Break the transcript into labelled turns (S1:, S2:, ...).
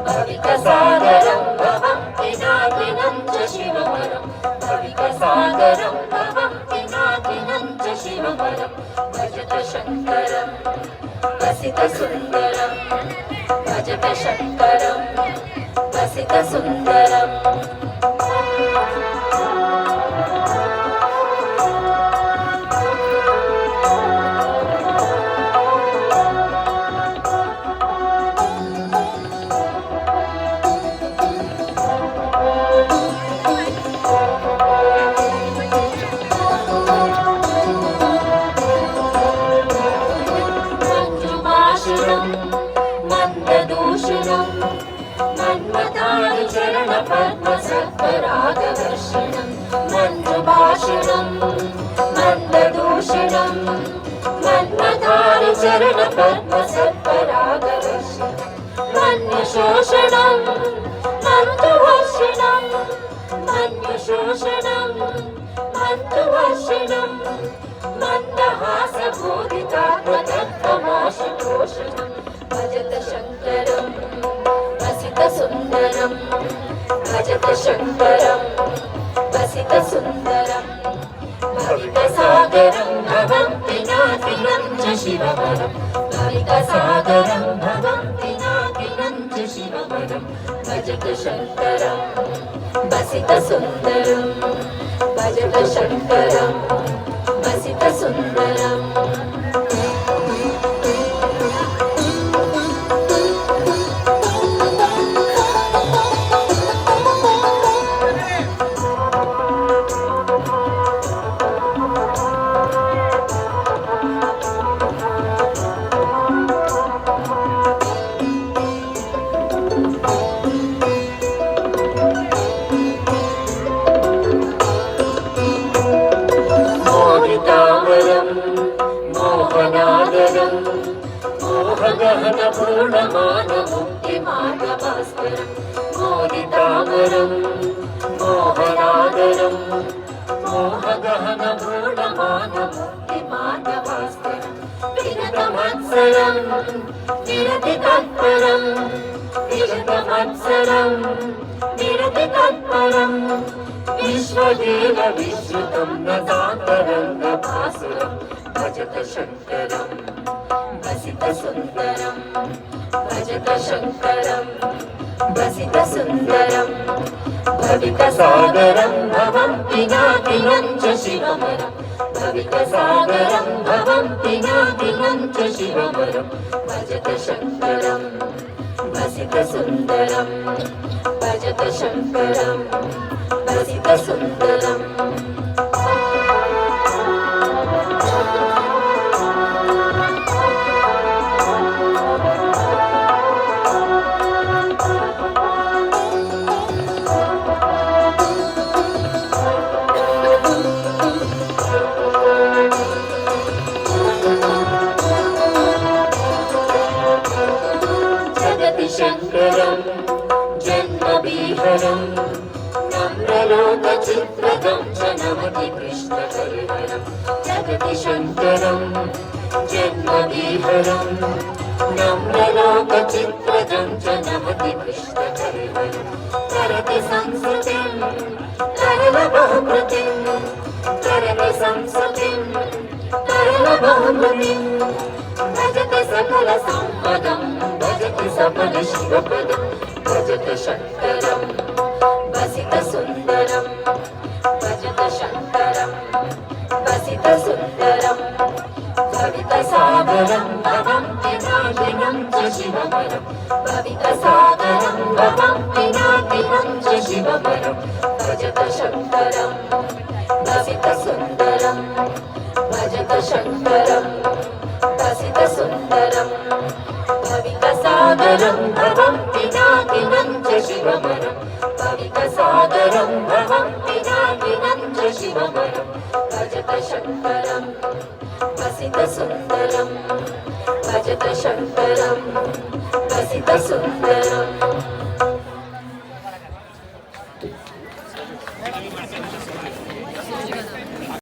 S1: भविकसागरं भवं पिनाकिनं च शिववरं भविकसागरं भवं पिनाकिनं च शिववरं भजत शङ्करं वसित सुन्दरं भजत शङ्करं वसित सुन्दरम् मन्ददूषणं मन्मथानुचरण पद्मसत्परागदर्शनं मञ्जुभाषणं मन्ददूषणं मन्मथानुचरण पद्मसत्परागदर्शनं मन्युशोषणं मन्तुवर्षणं मन्युशोषणं मन्तुवर्षणं मन्दहासबोधितात्मतत्त्वमोषणं भजत शङ्करं वसित सुन्दरं भजत शङ्करं वसित सुन्दरं भविकसागरं भवं पिनाकिनं च शिववरं भविकसागरं भवं पिनाकिनं च शिववरं भजत शङ्करं वसित सुन्दरं भजत शङ्करं वसित सुन्दरम् मोहनादरं मोहगहनपूर्णमानमुक्तिमार्गभास्करं मोदितामरं मोहनादरं मोहगहनपूर्णमानमुक्तिमार्गभास्करं विगतमत्सरं विरतितत्परं विगतमत्सरं विरतितत्परं विश्वदेव विश्रुतं नतान्तरङ्गभासुरं भजत शङ्करं वसित सुन्दरं भजत शङ्करं वसित सुन्दरं भविकसागरं भवं पिनाकिनं च शिववरं भविकसागरं भवं पिनाकिनं च शिववरं भजत शङ्करं वसित सुन्दरं भजत शङ्करं वसित सुन्दरम् शङ्करं जन्मविहरं नम्रलोकचित्रदं च नमति कृष्णकरिहरं जगति शङ्करं जन्मविहरं नम्रलोकचित्रदं च नमति कृष्णकरिहरं करति संस्कृतिं करलबहुकृतिं करति संस्कृतिं करलबहुकृतिं भजत सकल सम्पदं भजत सफल शिवपदं भजत शङ्करं वसित सुन्दरं भजत शङ्करं वसित सुन्दरं भविकसागरं भवं पिनाकिनं च शिववरं भविकसागरं भवं पिनाकिनं च शिववरं भजत शङ्करं वसित सुन्दरं भजत शङ्करं वसित सुन्दरं भविकसागरं भवं पिनाकिनं च शिववरं भविकसागरं भवं पिनाकिनं च शिववरं भजत शङ्करं वसित सुन्दरं भजत शङ्करं वसित सुन्दरम्